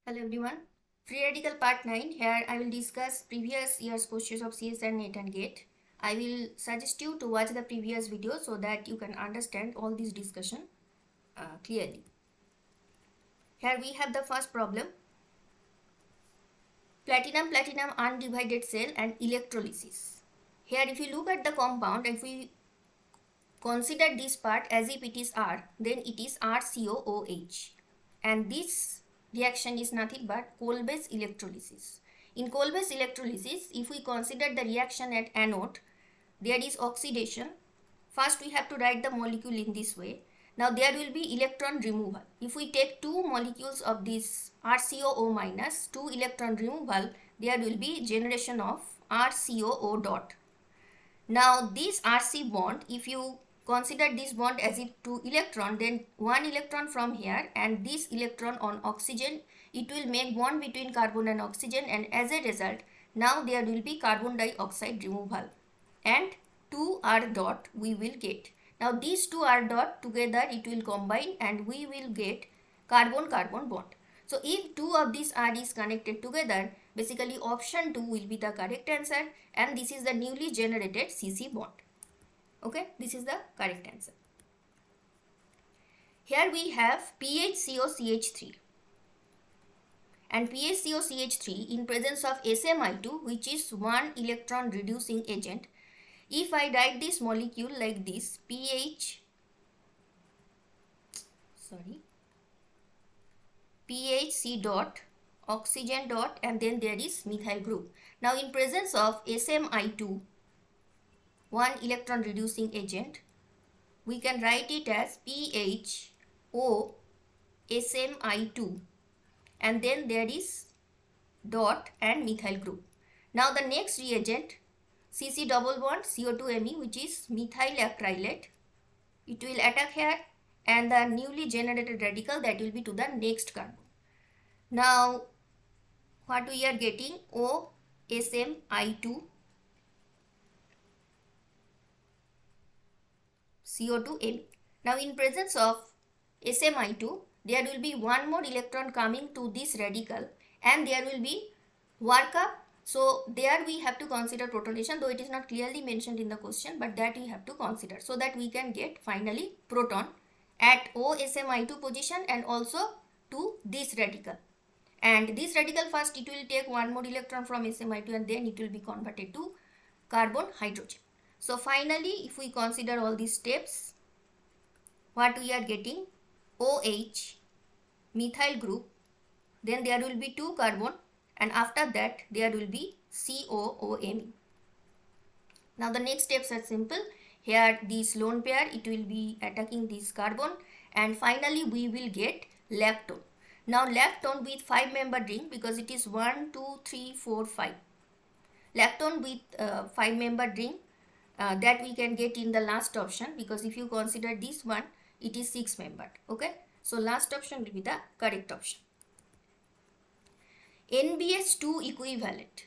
Hello everyone. Free radical part 9. Here I will discuss previous year's questions of CSIR-NET and GATE. I will suggest you to watch the previous video so that you can understand all this discussion clearly. Here we have the first problem. Platinum undivided cell and electrolysis. Here if you look at the compound, if we consider this part as if it is R, then it is RCOOH. And this reaction is nothing but coal-based electrolysis. In coal-based electrolysis, if we consider the reaction at anode, there is oxidation. First we have to write the molecule in this way. Now there will be electron removal. If we take two molecules of this RCOO minus, two electron removal, there will be generation of RCOO dot. Now this RC bond, if you consider this bond as if two electron, then one electron from here and this electron on oxygen, it will make bond between carbon and oxygen, and as a result now there will be carbon dioxide removal and 2 R dot we will get. Now these 2 R dot together it will combine and we will get carbon-carbon bond. So if two of these R is connected together, basically option 2 will be the correct answer, and this is the newly generated CC bond. Okay, this is the correct answer. Here we have PHCOCH3, and PHCOCH3 in presence of SMI2, which is one electron reducing agent. If I write this molecule like this, PHC dot, oxygen dot, and then there is methyl group. Now in presence of SMI2, one electron reducing agent, we can write it as PHOSMI2, and then there is dot and methyl group. Now the next reagent, CC double bond CO2Me, which is methyl acrylate, it will attack here, and the newly generated radical that will be to the next carbon. Now what we are getting, OSMI2 CO2M. Now in presence of SMI2, there will be one more electron coming to this radical and there will be workup. So there we have to consider protonation, though it is not clearly mentioned in the question, but that we have to consider so that we can get finally proton at OSMI2 position and also to this radical. And this radical first it will take one more electron from SMI2 and then it will be converted to carbon hydrogen. So finally if we consider all these steps, what we are getting, OH methyl group, then there will be 2 carbon, and after that there will be COOMe. Now the next steps are simple. Here this lone pair, it will be attacking this carbon, and finally we will get lactone. Now lactone with 5-member ring, because it is 1, 2, 3, 4, 5. Lactone with 5-member ring, that we can get in the last option, because if you consider this one, it is 6-membered. Okay, so last option will be the correct option. NBS2 equivalent.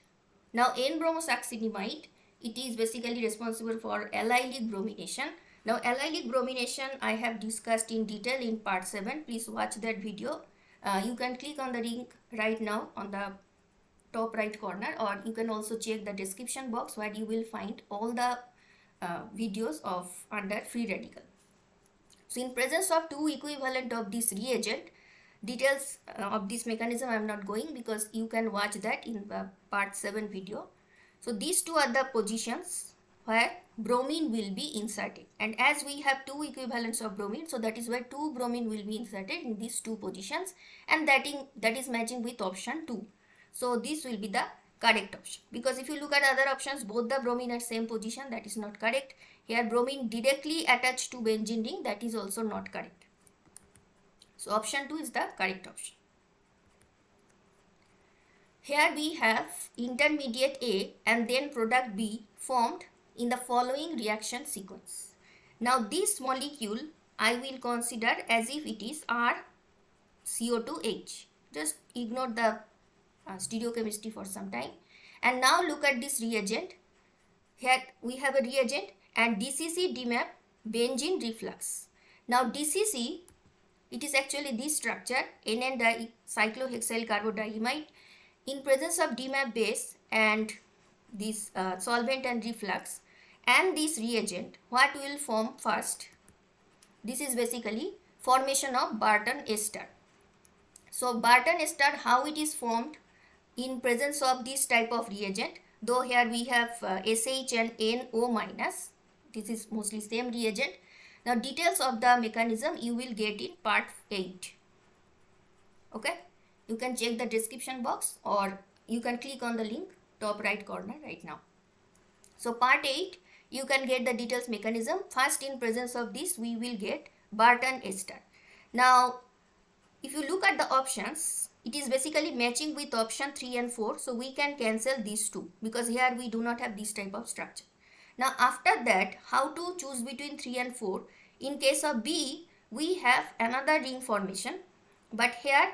Now N-bromosuccinimide, it is basically responsible for allylic bromination. Now allylic bromination I have discussed in detail in part 7. Please watch that video. You can click on the link right now on the top right corner, or you can also check the description box where you will find all the videos of under free radical. So in presence of 2 equivalent of this reagent, details of this mechanism I am not going, because you can watch that in the part 7 video. So these two are the positions where bromine will be inserted, and as we have 2 equivalents of bromine, so that is why 2 bromine will be inserted in these 2 positions, and that is matching with option 2. So this will be the correct option, because if you look at other options, both the bromine at same position, that is not correct. Here bromine directly attached to benzene ring, that is also not correct. So option 2 is the correct option. Here we have intermediate A and then product B formed in the following reaction sequence. Now this molecule I will consider as if it is RCO2H. Just ignore the stereochemistry for some time. And now look at this reagent. Here we have a reagent and DCC DMAP benzene reflux. Now DCC It is actually this structure, N,N-dicyclohexyl carbodiimide. In presence of DMAP base and this solvent and reflux and this reagent, what will form first? This is basically formation of Barton ester. So Barton ester, how it is formed in presence of this type of reagent? Though here we have SH and NO minus. This is mostly same reagent. Now details of the mechanism you will get in part 8. Okay, you can check the description box or you can click on the link top right corner right now. So part 8 you can get the details mechanism. First, in presence of this we will get Barton ester. Now if you look at the options, it is basically matching with option 3 and 4. So we can cancel these two because here we do not have this type of structure. Now after that, how to choose between 3 and 4? In case of B, we have another ring formation, but here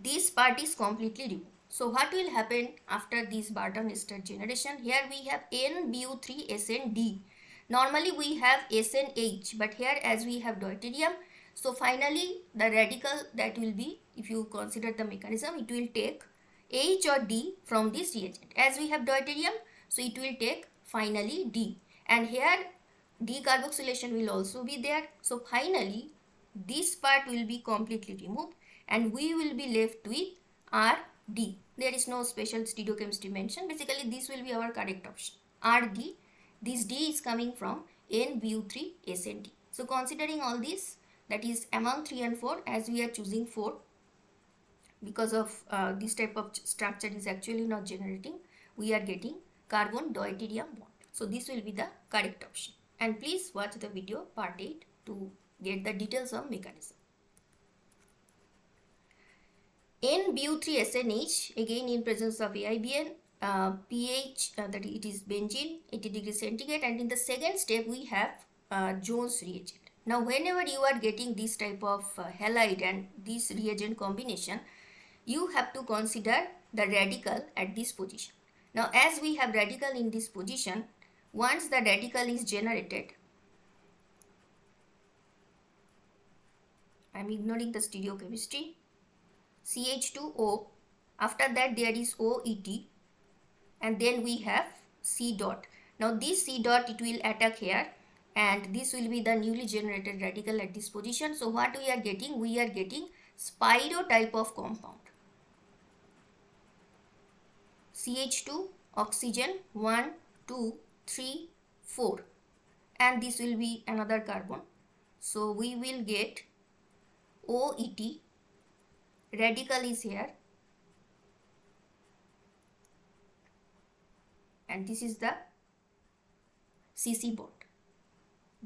this part is completely removed. So what will happen after this Barton ester generation? Here we have NBU3SND. Normally we have SNH, but here as we have deuterium, so finally the radical that will be, if you consider the mechanism, it will take H or D from this reagent. As we have deuterium, so it will take finally D, and here decarboxylation will also be there. So finally this part will be completely removed and we will be left with RD. There is no special stereochemistry mention. Basically this will be our correct option, RD. This D is coming from NBU3SND. So considering all this, that is among 3 and 4, as we are choosing 4 because of this type of structure is actually not generating, we are getting carbon deuterium bond. So this will be the correct option. And please watch the video part 8 to get the details of mechanism. NBU3SNH, again in presence of AIBN, pH that it is benzene, 80 degrees centigrade, and in the second step we have Jones reagent. Now whenever you are getting this type of halide and this reagent combination, you have to consider the radical at this position. Now as we have radical in this position, once the radical is generated, I am ignoring the stereochemistry, CH2O, after that there is OET, and then we have C dot. Now this C dot, it will attack here and this will be the newly generated radical at this position. So what we are getting? We are getting Spiro type of compound. CH2, oxygen, 1, 2, 3, 4, and this will be another carbon. So we will get OET, radical is here, and this is the CC bond,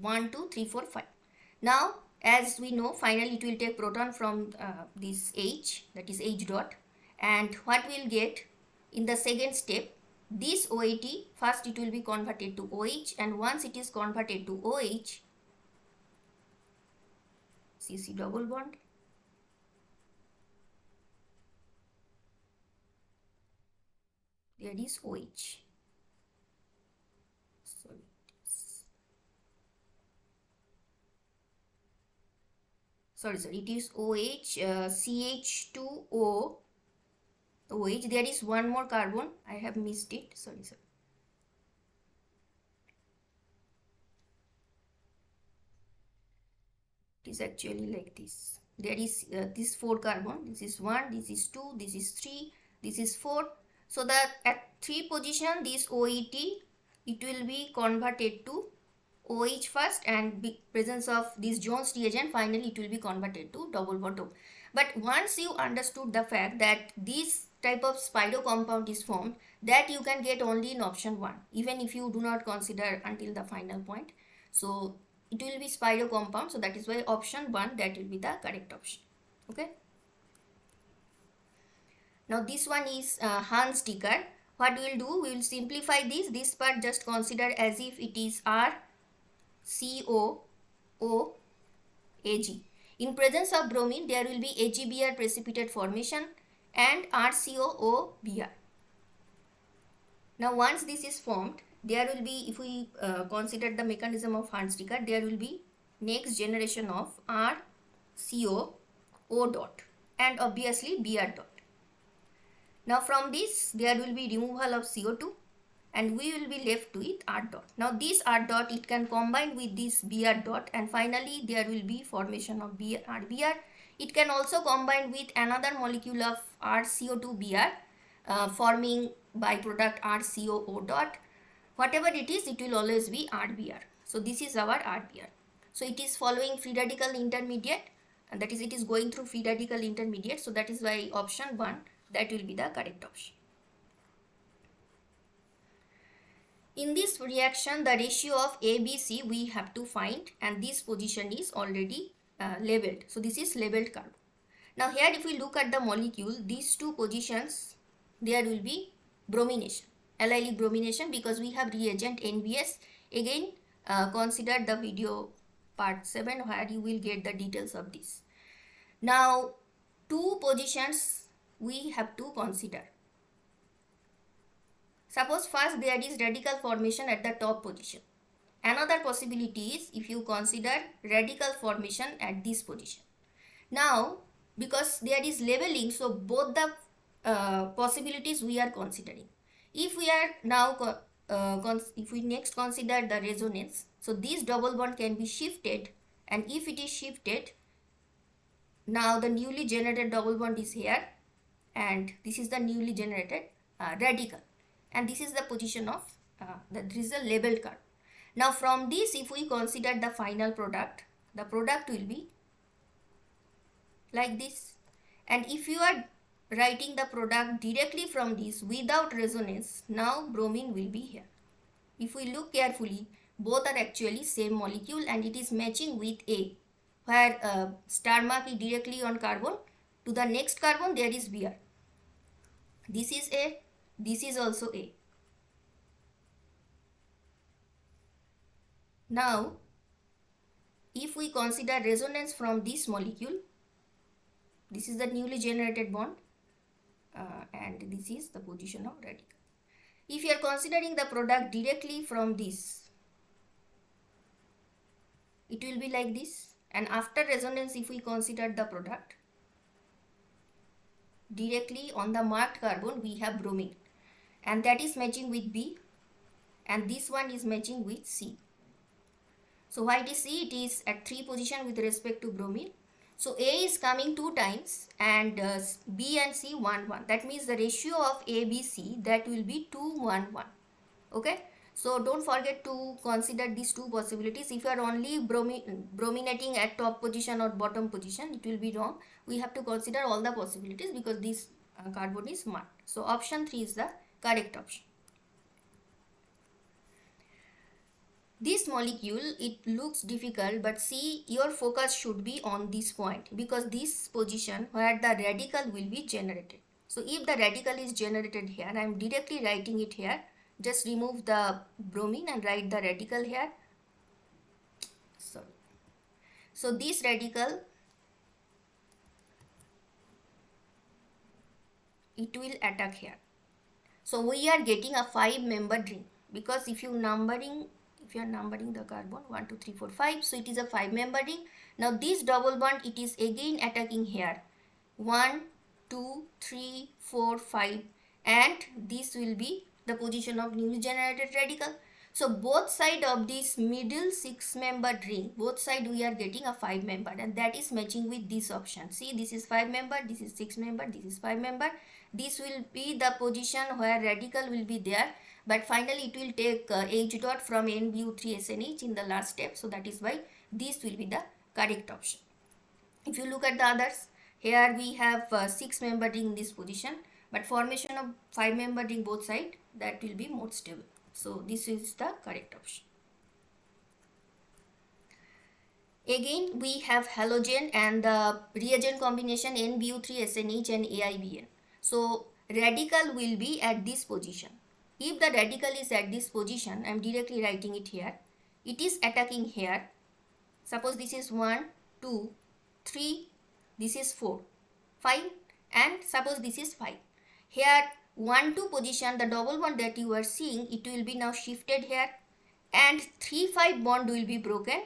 1, 2, 3, 4, 5. Now as we know, finally it will take proton from this H, that is H dot, and what we will get in the second step, this OAT, first it will be converted to OH, and once it is converted to OH, CC double bond, there is OH. Sorry, it is OH, CH2O, OH. There is one more carbon, I have missed it, sorry. It is actually like this. There is this 4 carbon, this is 1, this is 2, this is 3, this is 4. So that at 3 position, this OET, it will be converted to OH first, and presence of this Jones reagent, finally it will be converted to double bond. But once you understood the fact that this type of Spiro compound is formed, that you can get only in option 1, even if you do not consider until the final point. So it will be Spiro compound, so that is why option 1, that will be the correct option. Okay. Now this one is Hans sticker. What we will do, we will simplify this part, just consider as if it is RCOOAG. In presence of bromine, there will be AgBr precipitate formation and RCOOBr. Now once this is formed, there will be, if we consider the mechanism of Hans sticker, there will be next generation of CO O dot and obviously Br dot. Now from this there will be removal of CO2 and we will be left with R dot. Now this R dot, it can combine with this Br dot and finally there will be formation of RBr. It can also combine with another molecule of RCO2Br forming byproduct RCOO dot. Whatever it is, it will always be RBr. So this is our RBr. So it is following free radical intermediate, and that is, it is going through free radical intermediate. So that is why option 1, that will be the correct option. In this reaction, the ratio of ABC we have to find, and this position is already labeled. So this is labeled carbon. Now here if we look at the molecule, these two positions, there will be bromination, allylic bromination, because we have reagent NBS. Again, consider the video part 7 where you will get the details of this. Now two positions we have to consider. Suppose first there is radical formation at the top position. Another possibility is if you consider radical formation at this position. Now because there is labeling, so both the possibilities we are considering. If we are now if we next consider the resonance, so this double bond can be shifted, and if it is shifted, now the newly generated double bond is here and this is the newly generated radical, and this is the position of this is the labeled carbon. Now from this if we consider the final product, the product will be like this. And if you are writing the product directly from this without resonance, now bromine will be here. If we look carefully, both are actually same molecule and it is matching with A, where star mark is directly on carbon. To the next carbon there is Br. This is A, this is also A. Now if we consider resonance from this molecule, this is the newly generated bond and this is the position of radical. If you are considering the product directly from this, it will be like this, and after resonance if we consider the product directly on the marked carbon, we have bromine and that is matching with B, and this one is matching with C. So why it is C? It is at 3 position with respect to bromine. So A is coming 2 times and B and C 1 1. That means the ratio of A, B, C, that will be 2 1 1. Okay. So don't forget to consider these two possibilities. If you are only brominating at top position or bottom position, it will be wrong. We have to consider all the possibilities because this carbon is marked. So option 3 is the correct option. This molecule, it looks difficult, but see, your focus should be on this point because this position where the radical will be generated. So if the radical is generated here, I am directly writing it here. Just remove the bromine and write the radical here. Sorry. So this radical, it will attack here. So we are getting a 5-membered ring because if you are numbering the carbon 1 2 3 4 5, so it is a 5-membered ring. Now this double bond, it is again attacking here 1 2 3 4 5, and this will be the position of newly generated radical. So both side of this middle 6-membered ring, both side we are getting a 5-membered, and that is matching with this option. See, this is 5-membered, this is 6-membered, this is 5-membered. This will be the position where radical will be there, but finally it will take H dot from NBU3SNH in the last step. So that is why this will be the correct option. If you look at the others, here we have 6-membered ring in this position, but formation of 5-membered ring both side, that will be more stable. So this is the correct option. Again we have halogen and the reagent combination NBU3SNH and AIBN. So radical will be at this position. If the radical is at this position, I am directly writing it here. It is attacking here. Suppose this is 1, 2, 3, this is 4, 5, and suppose this is 5. Here 1, 2 position, the double bond that you are seeing, it will be now shifted here, and 3, 5 bond will be broken,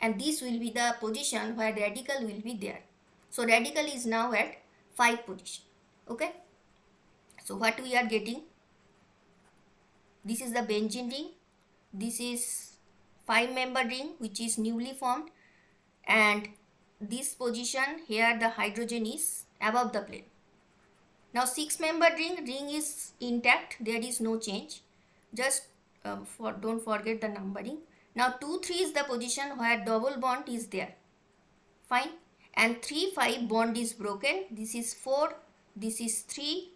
and this will be the position where radical will be there. So radical is now at 5 position. Okay, so what we are getting, this is the benzene ring, this is 5-member ring which is newly formed, and this position here the hydrogen is above the plane. Now 6-member ring is intact, there is no change, just don't forget the numbering. Now 2, 3 is the position where double bond is there, fine, and 3, 5 bond is broken, this is 4, this is 3,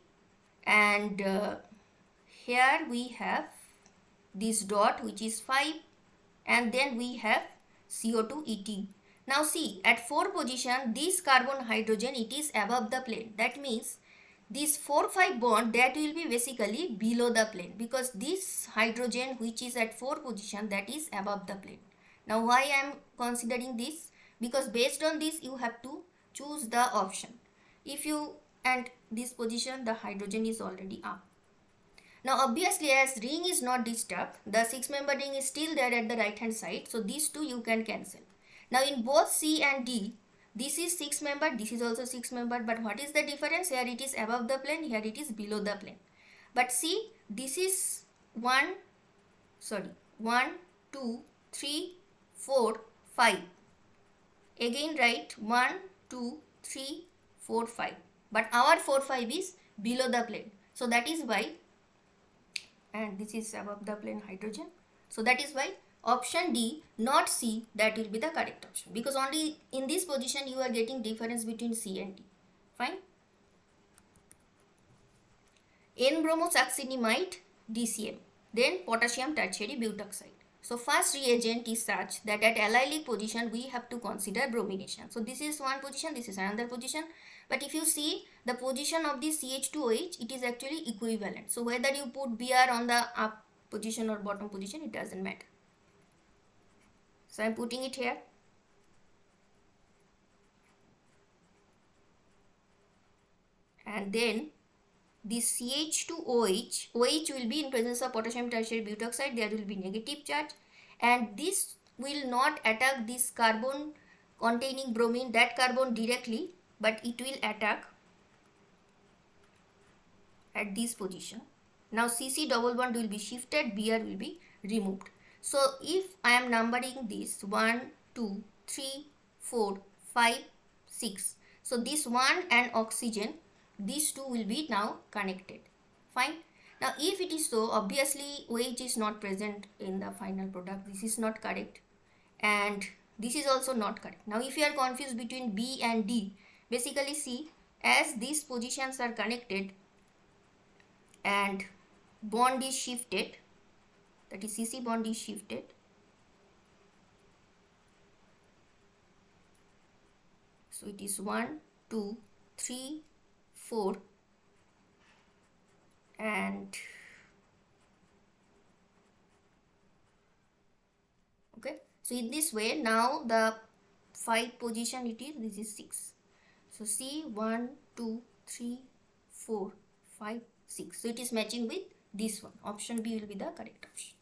and here we have this dot which is 5, and then we have CO2 eating. Now see, at 4 position this carbon hydrogen it is above the plane, that means this 4, 5 bond that will be basically below the plane, because this hydrogen which is at 4 position that is above the plane. Now why I am considering this? Because based on this you have to choose the option. If you, and this position the hydrogen is already up. Now obviously as ring is not disturbed, the 6-member ring is still there at the right hand side, so these two you can cancel. Now in both C and D, this is 6-member, this is also 6-member, but what is the difference? Here it is above the plane, here it is below the plane. But see, this is 1, 2, 3, 4, 5. Again write 1, 2, 3, 4, 5. But our 4, 5 is below the plane. So that is why, and this is above the plane hydrogen. So that is why option D, not C, that will be the correct option, because only in this position you are getting difference between C and D. Fine. N-bromosuccinimide DCM, then potassium tertiary butoxide. So first reagent is such that at allylic position we have to consider bromination. So this is one position, this is another position, but if you see the position of this CH2OH, it is actually equivalent. So whether you put Br on the up position or bottom position, it doesn't matter. So I am putting it here. And then this CH2OH, OH will be in presence of potassium tertiary butoxide, there will be negative charge, and this will not attack this carbon containing bromine, that carbon directly, but it will attack at this position. Now CC double bond will be shifted, Br will be removed. So if I am numbering this 1, 2, 3, 4, 5, 6. So this one and oxygen, these two will be now connected. Fine. Now if it is so, obviously OH is not present in the final product. This is not correct. And this is also not correct. Now if you are confused between B and D, basically see, as these positions are connected and bond is shifted, that is CC bond is shifted, so it is 1, 2, 3, 4, and okay, so in this way now the 5 position it is, this is 6. So see, 1, 2, 3, 4, 5, 6. So it is matching with this one. Option B will be the correct option.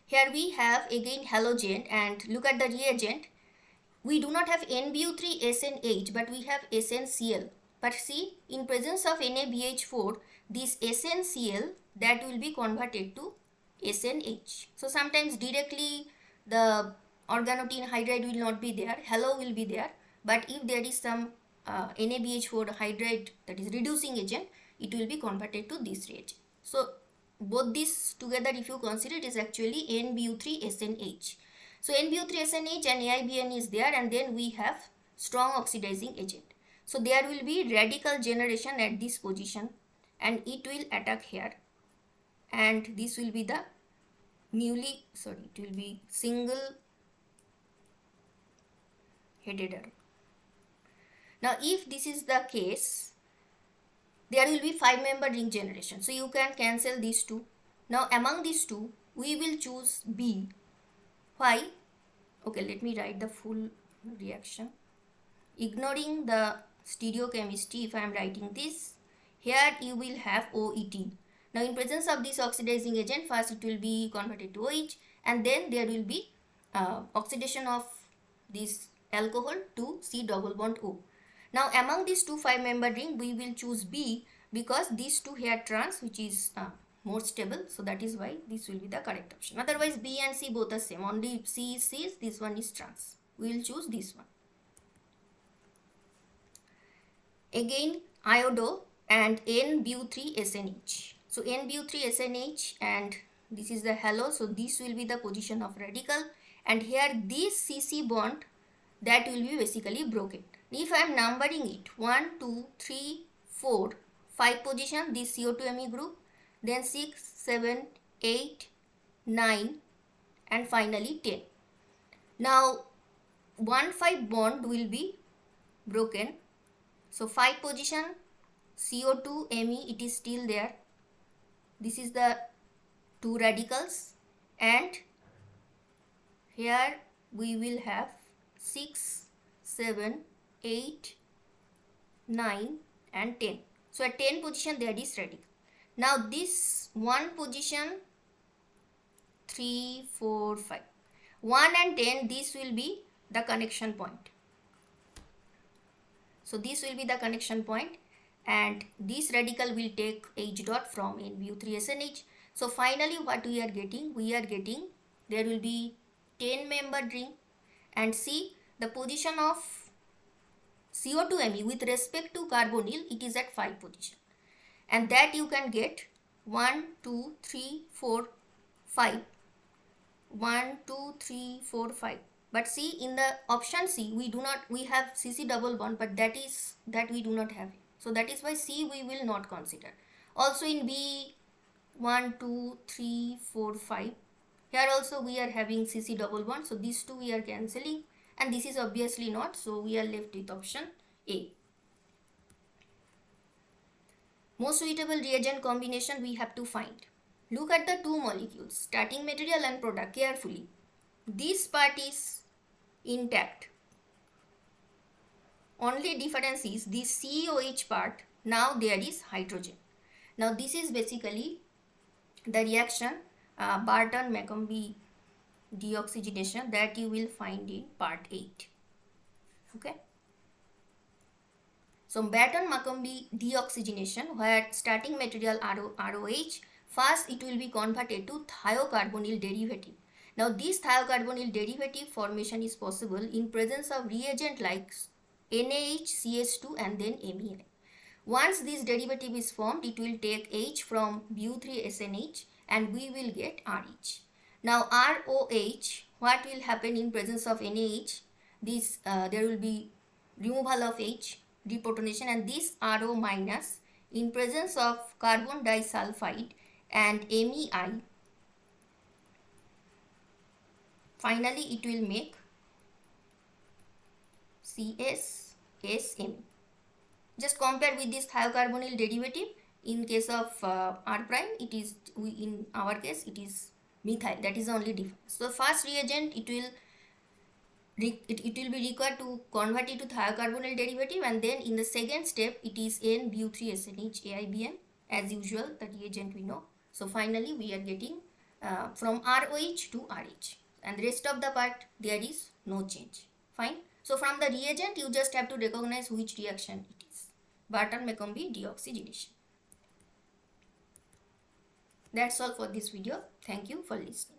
Here we have again halogen, and look at the reagent. We do not have NBU3SNH, but we have SNCl. But see, in presence of NaBH4, this SNCl that will be converted to SNH. So sometimes directly the organotin hydride will not be there, halo will be there, but if there is some NaBH4 hydride, that is reducing agent, it will be converted to this reagent. So both these together if you consider, it is actually NBU3SNH. So NBU3SNH and AIBN is there, and then we have strong oxidizing agent. So there will be radical generation at this position, and it will attack here, and this will be the it will be single headed arrow. Now if this is the case, there will be 5-member ring generation. So you can cancel these two. Now among these two, we will choose B. Why? Okay, let me write the full reaction. Ignoring the stereochemistry, if I am writing this, here you will have O18. Now in presence of this oxidizing agent, first it will be converted to OH, and then there will be oxidation of this alcohol to C double bond O. Now among these two 5-member ring we will choose B because these two here trans, which is more stable, so that is why this will be the correct option. Otherwise B and C both are same, only C is cis, this one is trans. We will choose this one. Again iodo and N-Bu3SNH. So N-Bu3SNH, and this is the halo, so this will be the position of radical, and here this CC bond, that will be basically broken. If I am numbering it 1, 2, 3, 4, 5 position, this CO2Me group, then 6, 7, 8, 9 and finally 10. Now 1,5 bond will be broken. So 5 position CO2Me, it is still there. This is the 2 radicals, and here we will have 6, 7, 8, 9 and 10. So at 10 position there is radical. Now this 1 position 3, 4, 5. 1 and 10, this will be the connection point. So this will be the connection point, and this radical will take H dot from N-Bu3SNH. So finally what we are getting? We are getting, there will be 10-membered ring, and see the position of CO2Me with respect to carbonyl, it is at 5 position, and that you can get 1, 2, 3, 4, 5. 1, 2, 3, 4, 5. But see, in the option C we have CC double bond, but that we do not have. So that is why C we will not consider. Also in B 1, 2, 3, 4, 5. Here also we are having CC double bond, so these two we are cancelling, and this is obviously not, so we are left with option A. Most suitable reagent combination we have to find. Look at the two molecules, starting material and product carefully. This part is intact. Only difference is this COH part, now there is hydrogen. Now this is basically the reaction Barton-McCombie deoxygenation that you will find in part 8. Okay. So Barton-McCombie deoxygenation, where starting material ROH, first it will be converted to thiocarbonyl derivative. Now this thiocarbonyl derivative formation is possible in presence of reagent like NaHCH2 and then MEl. Once this derivative is formed, it will take H from Bu3SNH and we will get RH. Now ROH, what will happen in presence of NaH? This there will be removal of H, deprotonation, and this RO minus in presence of carbon disulfide and MEI. Finally it will make CSSM. Just compare with this thiocarbonyl derivative. In case of R prime, it is, in our case it is methyl. That is the only difference. So first reagent it will be required to convert it to thiocarbonyl derivative, and then in the second step it is N-Bu3SNH AIBM, as usual the reagent we know. So finally we are getting from ROH to RH, and the rest of the part there is no change. Fine. So from the reagent you just have to recognize which reaction it is. Barton-McCombie deoxygenation. That's all for this video. Thank you for listening.